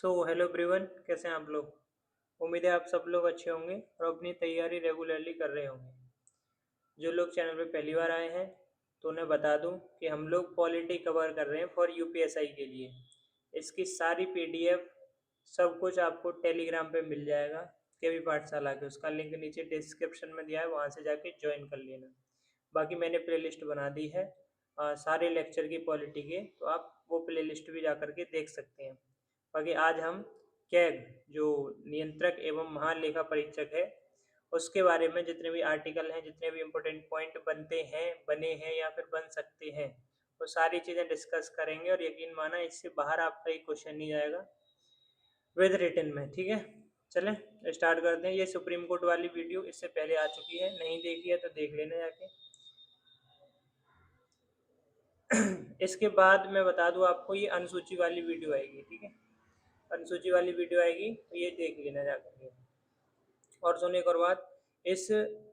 Hello everyone, कैसे हैं आप लोग। उम्मीद है आप सब लोग अच्छे होंगे और अपनी तैयारी रेगुलरली कर रहे होंगे। जो लोग चैनल पे पहली बार आए हैं तो उन्हें बता दूं कि हम लोग पॉलिटी कवर कर रहे हैं फॉर यूपीएसआई के लिए। इसकी सारी पीडीएफ सब कुछ आपको टेलीग्राम पे मिल जाएगा, केवी पाठशाला के। उसका लिंक नीचे डिस्क्रिप्शन में दिया है, वहाँ से जाके ज्वाइन कर लेना। बाकी मैंने प्लेलिस्ट बना दी है सारे लेक्चर की पॉलिटी के, तो आप वो प्लेलिस्ट भी जा करके देख सकते हैं। बाकी आज हम कैग, जो नियंत्रक एवं महालेखा परीक्षक है, उसके बारे में जितने भी आर्टिकल हैं, जितने भी इम्पोर्टेंट पॉइंट बनते हैं, बने हैं या फिर बन सकते हैं, वो सारी चीज़ें डिस्कस करेंगे। और यकीन माना इससे बाहर आपका एक क्वेश्चन नहीं जाएगा विद रिटन में। ठीक है, चलें स्टार्ट करते हैं। ये सुप्रीम कोर्ट वाली वीडियो इससे पहले आ चुकी है, नहीं देखी है तो देख लेना जाके। इसके बाद मैं बता दूं आपको, ये अनुसूची वाली वीडियो आएगी। ठीक है, अनुसूची वाली वीडियो आएगी तो ये देख लेना जाकर के। और सुनो एक और बात, इस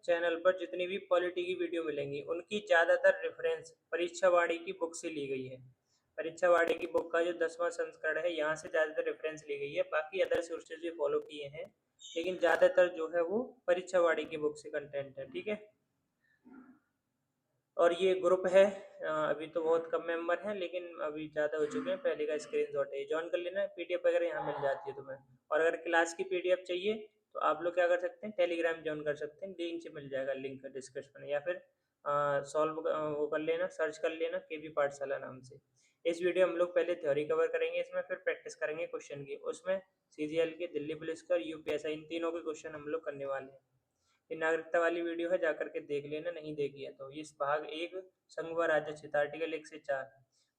चैनल पर जितनी भी पॉलिटी की वीडियो मिलेंगी उनकी ज़्यादातर रेफरेंस परीक्षा वाणी की बुक से ली गई है। परीक्षा वाणी की बुक का जो 10वां संस्करण है, यहाँ से ज़्यादातर रेफरेंस ली गई है। बाकी अदर सोर्सेज भी फॉलो किए हैं, लेकिन ज़्यादातर जो है वो परीक्षा वाणी की बुक से कंटेंट है। ठीक है, और ये ग्रुप है, अभी तो बहुत कम मेंबर हैं, लेकिन अभी ज़्यादा हो चुके हैं। पहले का स्क्रीनशॉट है, ज्वाइन कर लेना। पीडीएफ वगैरह यहाँ मिल जाती है तुम्हें। और अगर क्लास की पीडीएफ चाहिए तो आप लोग क्या कर सकते हैं, टेलीग्राम ज्वाइन कर सकते हैं। नीचे मिल जाएगा लिंक डिस्क्रिप्शन में, या फिर सॉल्व वो कर लेना, सर्च कर लेना केवी पाठशाला नाम से। इस वीडियो हम लोग पहले थ्योरी कवर करेंगे, इसमें फिर प्रैक्टिस करेंगे क्वेश्चन की। उसमें सीजीएल के, दिल्ली पुलिस का, यूपीएसआई, इन तीनों के क्वेश्चन हम लोग करने वाले हैं। ये नागरिकता वाली वीडियो है, जाकर के देख लेना, नहीं देखी है तो। इस भाग 1 संघ व राज्य क्षेत्र आर्टिकल 1 से 4।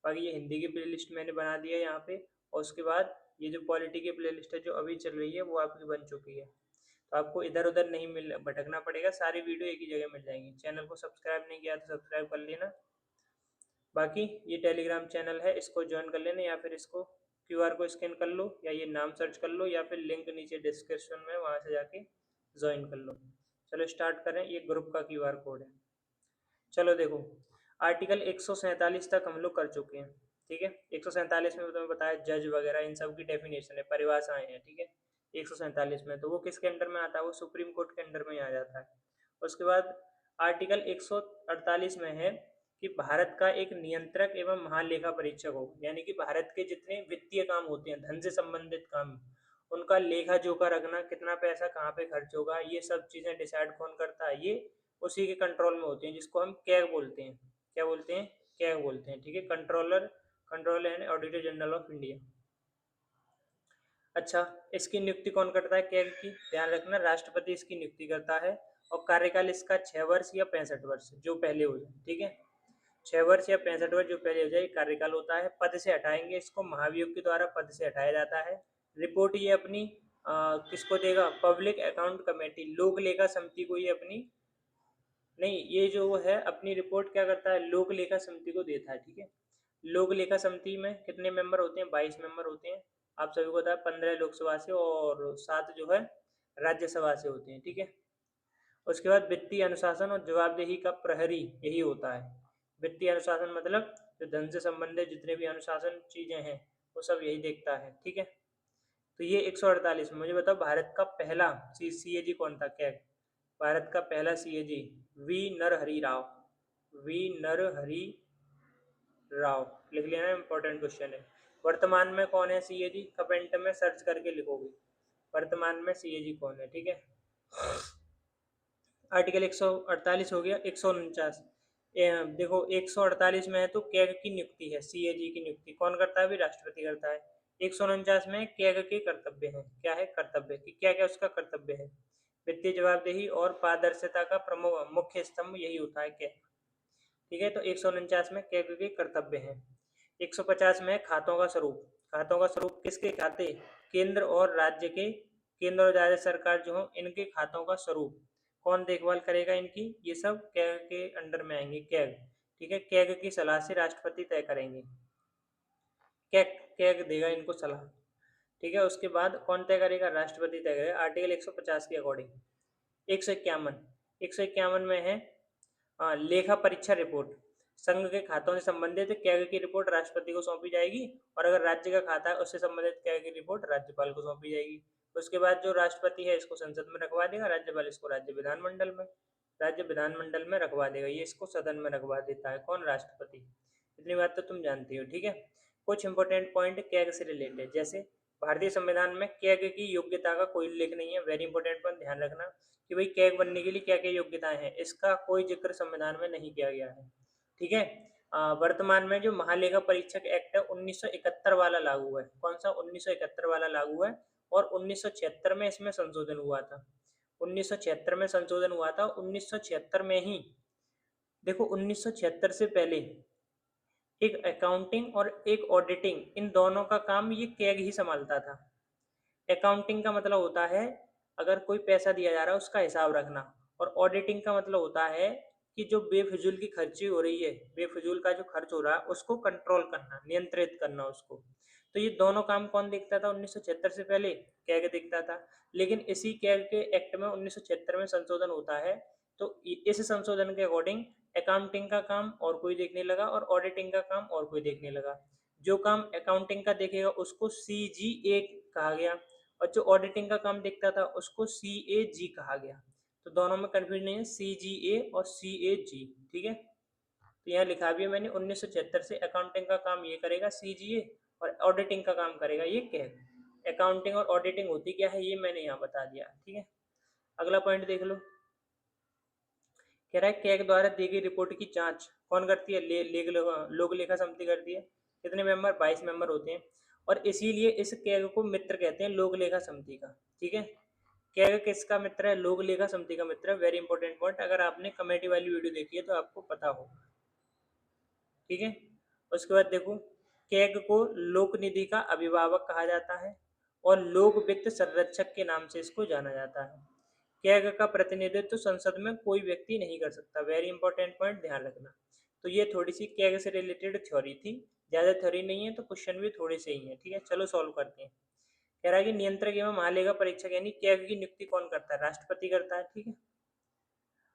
बाकी ये हिंदी की प्लेलिस्ट मैंने बना दी है यहाँ पे। और उसके बाद ये जो पॉलिटी की प्लेलिस्ट है जो अभी चल रही है वो आपकी बन चुकी है, तो आपको इधर उधर नहीं मिल भटकना पड़ेगा, सारी वीडियो एक ही जगह मिल जाएंगी। चैनल को सब्सक्राइब नहीं किया तो सब्सक्राइब कर लेना। बाकी ये टेलीग्राम चैनल है, इसको ज्वाइन कर लेना, या फिर इसको क्यूआर को स्कैन कर लो, या ये नाम सर्च कर लो, या फिर लिंक नीचे डिस्क्रिप्शन में, वहाँ से जाके ज्वाइन कर लो। चलो स्टार्ट करें, ये ग्रुप का क्यूआर कोड है। चलो देखो, आर्टिकल 147 तक हम लोग कर चुके हैं। ठीक है, 147 में तुम्हें बताया जज वगैरह इन सब की डेफिनेशन है, परिभाषाएं हैं। ठीक है, 147 में तो वो किसके अंडर में आता है, वो सुप्रीम कोर्ट के अंडर में आ जाता है। उसके बाद आर्टिकल 148 में है कि भारत का एक नियंत्रक एवं महालेखा परीक्षक हो, यानी कि भारत के जितने वित्तीय काम होते हैं, धन से संबंधित काम, उनका लेखा जोखा रखना, कितना पैसा कहाँ पे खर्च होगा, ये सब चीज़ें डिसाइड कौन करता है, ये उसी के कंट्रोल में होती हैं, जिसको हम कैग बोलते हैं। क्या बोलते हैं, कैग बोलते हैं। ठीक है, controller and auditor general of India. अच्छा, इसकी नियुक्ति कौन करता है कैग की, ध्यान रखना, राष्ट्रपति इसकी नियुक्ति करता है। और कार्यकाल इसका 6 वर्ष या 65 वर्ष, जो पहले हो जाए। ठीक है, 6 वर्ष या 65 वर्ष जो पहले हो जाए कार्यकाल होता है। पद से हटाएंगे इसको, महाभियोग के द्वारा पद से हटाया जाता है। रिपोर्ट ये अपनी किसको देगा, पब्लिक अकाउंट कमेटी, लोक लेखा समिति को ये अपनी, नहीं, ये जो है अपनी रिपोर्ट क्या करता है, लोक लेखा समिति को देता है। ठीक है, लोक लेखा समिति में कितने मेंबर होते हैं, 22 मेंबर होते हैं। आप सभी को पता है, 15 लोकसभा से और 7 जो है राज्यसभा से होते हैं। ठीक है, उसके बाद वित्तीय अनुशासन और जवाबदेही का प्रहरी यही होता है। वित्तीय अनुशासन मतलब जो धन से संबंधित जितने भी अनुशासन चीजें हैं वो सब यही देखता है। ठीक है, तो ये 148 में। मुझे बताओ भारत का पहला सीएजी कौन था, क्या भारत का पहला CAG, V Narahari Rao. V Narahari Rao लिख लेना, इंपॉर्टेंट क्वेश्चन है। वर्तमान में कौन है सीएजी, कमेंट में सर्च करके लिखोगे वर्तमान में सीएजी कौन है। ठीक है, आर्टिकल 148 हो गया। 149 देखो, 148 में है तो कैग की नियुक्ति है, सीएजी की नियुक्ति कौन करता है, भी राष्ट्रपति करता है। 149 में कैग के कर्तव्य है, क्या है कर्तव्य, कि क्या क्या उसका कर्तव्य है। वित्तीय जवाबदेही और पारदर्शिता का प्रमुख मुख्य स्तंभ यही होता है कैग। ठीक है, तो 149 में कैग के कर्तव्य हैं। 150 में खातों का स्वरूप, खातों का स्वरूप किसके खाते, केंद्र और राज्य के, केंद्र और राज्य सरकार जो हो इनके खातों का स्वरूप कौन देखभाल करेगा इनकी, ये सब कैग के अंडर में आएंगे, कैग। ठीक है, कैग की सलाह से राष्ट्रपति तय करेंगे, कैग कैग देगा इनको सलाह। ठीक है, उसके बाद कौन तय करेगा, राष्ट्रपति तय करेगा, आर्टिकल 150 के अकॉर्डिंग। 151 में है लेखा परीक्षा रिपोर्ट। संघ के खातों से संबंधित कैग की रिपोर्ट राष्ट्रपति को सौंपी जाएगी, और अगर राज्य का खाता है उससे संबंधित कैग की रिपोर्ट राज्यपाल को सौंपी जाएगी। उसके बाद जो राष्ट्रपति है इसको संसद में रखवा देगा, राज्यपाल इसको राज्य विधानमंडल में रखवा देगा, ये इसको सदन में रखवा देता है कौन, राष्ट्रपति। इतनी बात तो तुम जानती हो, ठीक है। कुछ इंपॉर्टेंट पॉइंट कैग से रिलेटेड, जैसे भारतीय संविधान में कैग की योग्यता का कोई उल्लेख नहीं है, वेरी इंपॉर्टेंट पॉइंट ध्यान रखना कि भाई कैग बनने के लिए क्या क्या योग्यताएं हैं, इसका कोई जिक्र संविधान में नहीं किया गया है, ठीक है। वर्तमान में जो महालेखा परीक्षक एक्ट है 1971 वाला लागू है, कौन सा, 1971 वाला लागू है, और 1976 में इसमें संशोधन हुआ था, 1976 में संशोधन हुआ था, 1976 में ही, देखो 1976 से पहले एक अकाउंटिंग और एक ऑडिटिंग, इन दोनों का काम ये कैग ही संभालता था। अकाउंटिंग का मतलब होता है अगर कोई पैसा दिया जा रहा है उसका हिसाब रखना, और ऑडिटिंग का मतलब होता है कि जो बेफिजूल की खर्ची हो रही है, बेफिजूल का जो खर्च हो रहा है उसको कंट्रोल करना, नियंत्रित करना उसको। तो ये दोनों काम कौन देखता था 1976 से पहले, कैग देखता था। लेकिन इसी कैग के एक्ट में 1976 में संशोधन होता है, तो इस संशोधन के अकॉर्डिंग अकाउंटिंग का काम और कोई देखने लगा और ऑडिटिंग का काम और कोई देखने लगा। जो काम अकाउंटिंग का देखेगा उसको CGA कहा गया, और जो ऑडिटिंग का काम देखता था उसको CAG कहा गया। तो दोनों में कंफ्यूजन नहीं है, CGA और CAG, ठीक है। तो यहाँ लिखा भी है मैंने 1976 से अकाउंटिंग का काम ये करेगा CGA, और ऑडिटिंग का काम करेगा ये कैग। अकाउंटिंग और ऑडिटिंग होती क्या है ये मैंने यहाँ बता दिया, ठीक है। अगला पॉइंट देख लो, कह रहा है कैग द्वारा दी गई रिपोर्ट की जांच कौन करती है, लोक लेखा समिति करती है। कितने मेंबर, 22 मेंबर होते हैं, और इसीलिए इस कैग को मित्र कहते हैं लोक लेखा समिति का, ठीक है। कैग किसका मित्र है, लोक लेखा समिति का मित्र है, वेरी इंपॉर्टेंट पॉइंट, अगर आपने कमेटी वाली वीडियो देखी है तो आपको पता होगा, ठीक है। उसके बाद देखो, कैग को लोक निधि का अभिभावक कहा जाता है, और लोक वित्त संरक्षक के नाम से इसको जाना जाता है। कैग का प्रतिनिधित्व संसद में कोई व्यक्ति नहीं कर सकता, वेरी इंपॉर्टेंट पॉइंट ध्यान रखना। तो ये थोड़ी सी कैग से रिलेटेड थ्योरी थी, ज्यादा थ्योरी नहीं है, तो क्वेश्चन भी थोड़े से ही है, ठीक है। चलो सॉल्व करते हैं। कह रहा है कि नियंत्रक एवं महालेखा परीक्षक यानी कैग की नियुक्ति कौन करता है, राष्ट्रपति करता है, ठीक है।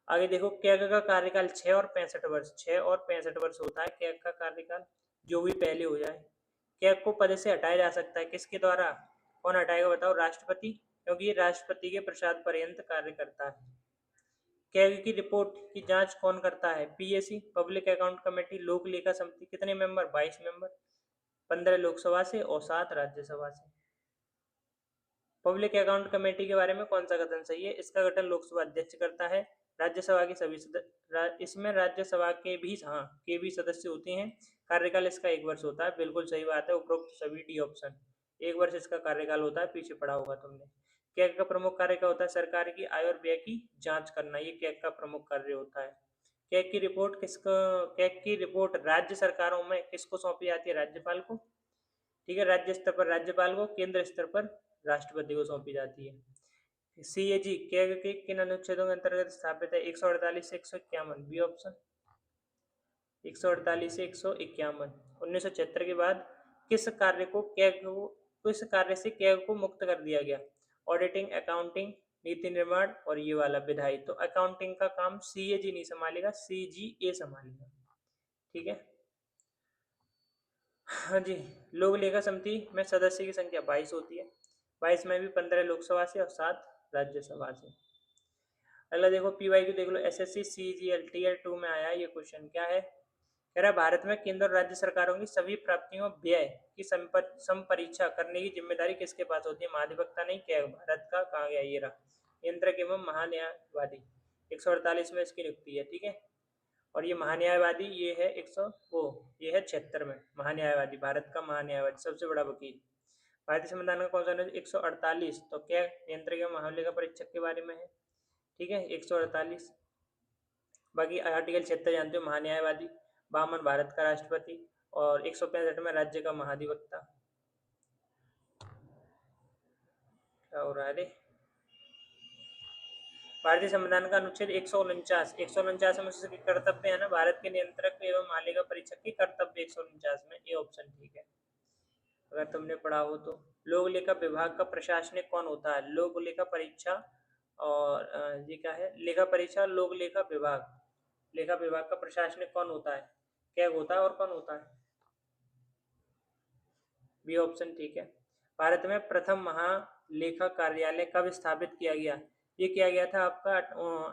आगे देखो, कैग का कार्यकाल 6 और 65 वर्ष, 6 और 65 वर्ष होता है कैग का कार्यकाल, जो भी पहले हो जाए। कैग को पद से हटाया जा सकता है, किसके द्वारा, कौन हटाएगा बताओ, राष्ट्रपति, क्योंकि ये राष्ट्रपति के प्रसाद पर्यंत कार्य करता है। कैग की रिपोर्ट की जांच कौन करता है, PAC, पब्लिक अकाउंट कमेटी, लोक लेखा समिति। कितने मेंबर, 22 मेंबर, 15 लोकसभा से और 7 राज्यसभा से। पब्लिक अकाउंट कमेटी के बारे में कौन सा कथन सही है, इसका गठन लोकसभा अध्यक्ष करता है, राज्यसभा के सभी इसमें राज्यसभा के भी, हाँ, के भी सदस्य होते हैं। कार्यकाल इसका 1 वर्ष होता है, बिल्कुल सही बात है, उपरोक्त सभी डी ऑप्शन। 1 वर्ष इसका कार्यकाल होता है, पीछे पढ़ा होगा तुमने। कैग का प्रमुख कार्य क्या होता है, सरकार की आय और व्यय की जांच करना, ये कैग का प्रमुख कार्य होता है। कैग की रिपोर्ट राज्य सरकारों में किसको सौंपी जाती है, राज्यपाल को, ठीक है। राज्य स्तर पर राज्यपाल को, केंद्र स्तर पर राष्ट्रपति को सौंपी जाती है। CAG कैग के किन अनुच्छेदों के अंतर्गत स्थापित है, 148 से 151, बी ऑप्शन, 148 से 151। 1976 के बाद किस कार्य से कैग को मुक्त कर दिया गया, ऑडिटिंग, अकाउंटिंग, नीति निर्माण, और ये वाला विधायी। तो अकाउंटिंग का काम CAG नहीं संभालेगा, CGA संभालेगा, ठीक है। हाँ जी, लोक लेखा समिति में सदस्य की संख्या 22 होती है, 22 में भी 15 लोकसभा से और 7 राज्यसभा से। अगला देखो, PYQ देख लो, SSC CGL Tier 2 में आया ये क्वेश्चन, क्या है, कह रहा है भारत में केंद्र और राज्य सरकारों की सभी प्राप्तियों व्यय की संपरीक्षा करने की जिम्मेदारी किसके पास होती है, महाधिवक्ता नहीं, क्या भारत का, कहा गया, ये रहा, नियंत्रक एवं महान्यायवादी। 148 में इसकी नियुक्ति है, ठीक है। और ये महान्यायवादी ये है 100 वो ये है 76 में, महान्यायवादी, भारत का महान्यायवादी, सबसे बड़ा वकील। भारतीय संविधान का कौन सा 148, तो क्या नियंत्रक एवं महालेखा परीक्षक के बारे में है, ठीक है, 148। बाकी आर्टिकल 76 जानते हो, महान्यायवादी, 52 भारत का राष्ट्रपति, और 165 में राज्य का महाधिवक्ता। क्या हो रहा है रे, भारतीय संविधान का अनुच्छेद 149 में उसके कर्तव्य है ना, भारत के नियंत्रक एवं महालेखा परीक्षक के कर्तव्य 149 में, ए ऑप्शन ठीक है, अगर तुमने पढ़ा हो तो। लोक लेखा विभाग का प्रशासनिक कौन होता है, लोक लेखा परीक्षा, और ये क्या है, लेखा परीक्षा, लोक लेखा विभाग, लेखा विभाग का प्रशासनिक कौन होता है, कैग होता है और कौन होता है? बी ऑप्शन ठीक है। भारत में प्रथम महालेखा कार्यालय कब स्थापित किया गया? ये किया गया था आपका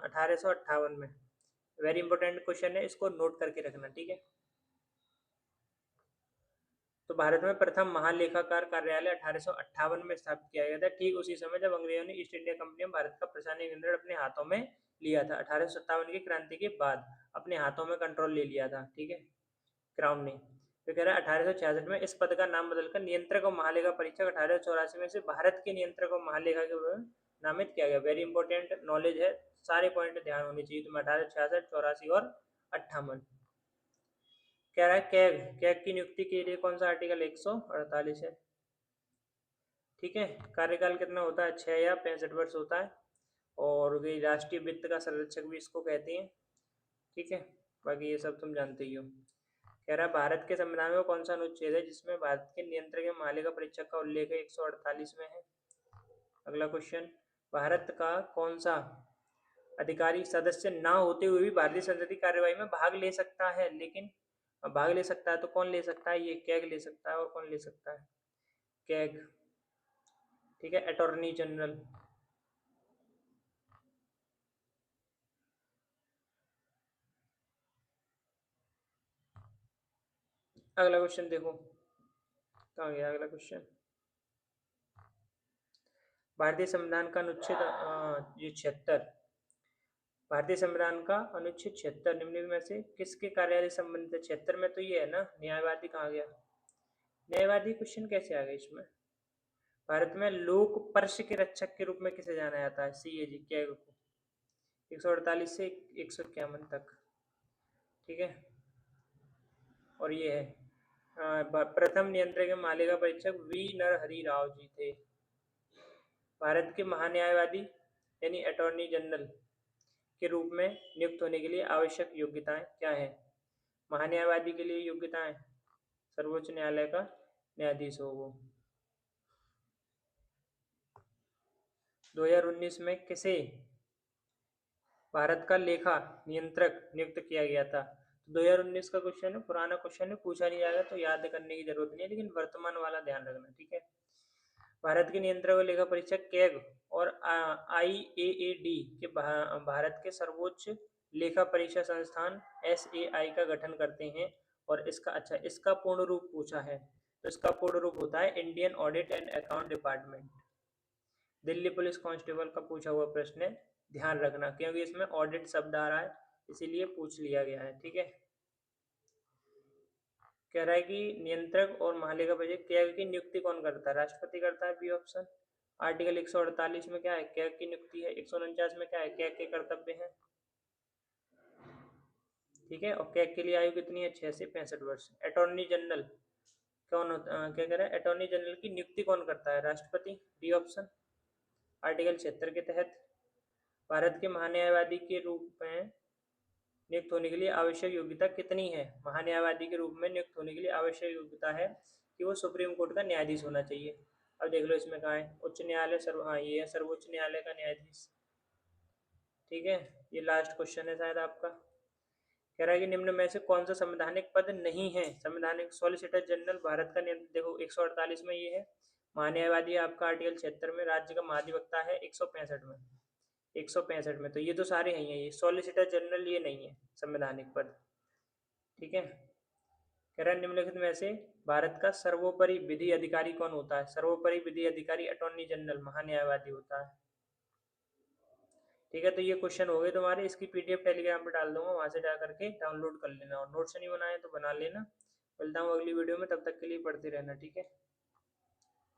1858 में। वेरी इंपॉर्टेंट क्वेश्चन है, इसको नोट करके रखना, ठीक है। तो भारत में प्रथम महालेखाकार कार्यालय 1858 में स्थापित किया गया था, ठीक उसी समय जब अंग्रेजों ने ईस्ट इंडिया कंपनी में भारत का प्रशासनिक नियंत्रण अपने हाथों में लिया था। 1857 की क्रांति के बाद अपने हाथों में कंट्रोल ले लिया था, ठीक है, क्राउन ने। तो कह रहा है 1866 में इस पद का नाम बदलकर नियंत्रक और महालेखा परीक्षक 1884 में से भारत के नियंत्रक और महालेखा के रूप में नामित किया गया। वेरी इंपॉर्टेंट नॉलेज है, सारे पॉइंट ध्यान होने चाहिए तुम्हें। 1866, 84 और 58। कह रहा है कैग, कैग की नियुक्ति के लिए कौन सा आर्टिकल 148 है, ठीक है। कार्यकाल कितना होता है? 6 या 65 वर्ष होता है। और राष्ट्रीय वित्त का संरक्षक भी इसको कहते हैं, ठीक है। बाकी ये सब तुम जानते ही हो। कह रहा है भारत के संविधान में कौन सा अनुच्छेद है जिसमें भारत के नियंत्रक या महालेखा परीक्षक का उल्लेख है? 148 में है। अगला क्वेश्चन, भारत का कौन सा अधिकारी सदस्य ना होते हुए भी भारतीय संसदीय कार्यवाही में भाग ले सकता है? लेकिन भाग ले सकता है तो कौन ले सकता है? ये कैग ले सकता है। और कौन ले सकता है? कैग, ठीक है, अटॉर्नी जनरल। अगला क्वेश्चन देखो, कहाँ गया अगला क्वेश्चन। भारतीय संविधान का अनुच्छेद ये 76, भारतीय संविधान का अनुच्छेद 76 निम्नलिखित में से किसके कार्यालय से संबंधित है? 76 में तो ये है ना, न्यायवादी। कहाँ गया न्यायवादी? क्वेश्चन कैसे आ गया इसमें? भारत में लोक पर्ष के रक्षक के रूप में किसे जाना जाता है? सीएजी, कैग को। 148 से 151 तक, ठीक है। और ये है प्रथम नियंत्रक मालिका परीक्षक वी नरहरि राव जी थे। भारत के महान्यायवादी यानी अटॉर्नी जनरल के रूप में नियुक्त होने के लिए आवश्यक योग्यताएं क्या है? महान्यायवादी के लिए योग्यताएं, सर्वोच्च न्यायालय का न्यायाधीश हो वो। 2019 में किसे भारत का लेखा नियंत्रक नियुक्त किया गया था? 2019 का क्वेश्चन है, पुराना क्वेश्चन है, पूछा नहीं जाएगा तो याद करने की जरूरत नहीं है, लेकिन वर्तमान वाला ध्यान रखना, ठीक है। भारत के नियंत्रक और लेखा परीक्षक कैग और IAAD के भारत के सर्वोच्च लेखा परीक्षा संस्थान SAI का गठन करते हैं। और इसका पूर्ण रूप पूछा है, तो इसका पूर्ण रूप होता है Indian audit and account department. Delhi police constable का पूछा हुआ प्रश्न है, ध्यान रखना, क्योंकि इसमें ऑडिट शब्द आ रहा है, इसीलिए पूछ लिया गया है, ठीक है। कह रहा है कि नियंत्रक और महालेखा परीक्षक कैग की नियुक्ति कौन करता है? राष्ट्रपति करता है, बी ऑप्शन। आर्टिकल 148 में क्या है? कैग की नियुक्ति है। 149 में क्या है? कैग के कर्तव्य हैं, ठीक है। और कैग के लिए आयु कितनी है? 6 से 65 वर्ष। अटॉर्नी जनरल कौन होता क्या कह रहा है? अटॉर्नी जनरल की नियुक्ति कौन करता है? राष्ट्रपति, डी ऑप्शन। आर्टिकल 76 के तहत भारत के महान्यायवादी के रूप में नियुक्त होने के लिए आवश्यक योग्यता कितनी है? महान्यायवादी के रूप में नियुक्त होने के लिए आवश्यक योग्यता है कि वो सुप्रीम कोर्ट का न्यायाधीश होना चाहिए। अब देख लो इसमें कहाँ है, उच्च न्यायालय हाँ ये है, सर्वोच्च न्यायालय का न्यायाधीश, ठीक है। ये लास्ट क्वेश्चन है शायद आपका। कह रहा है कि निम्न में से कौन सा संवैधानिक पद नहीं है? संवैधानिक सॉलिसिटर जनरल भारत का नियंत्रण, देखो 148 में ये है, महान्यायवादी आपका आर्टिकल 76 में, राज्य का महाधिवक्ता है 165 में। 165 में तो ये तो सारे हैं, ये सॉलिसिटर जनरल ये नहीं है संवैधानिक पद, ठीक है। कह रहा है निम्नलिखित में से भारत का सर्वोपरि विधि अधिकारी कौन होता है? सर्वोपरि विधि अधिकारी अटॉर्नी जनरल, महान्यायवादी होता है, ठीक है। तो ये क्वेश्चन हो गए तुम्हारे, इसकी PDF टेलीग्राम पे डाल दूंगा, वहां से जा करके डाउनलोड कर लेना, और नोट्स नहीं बनाए तो बना लेना। मिलता हूँ अगली वीडियो में, तब तक के लिए पढ़ते रहना, ठीक है।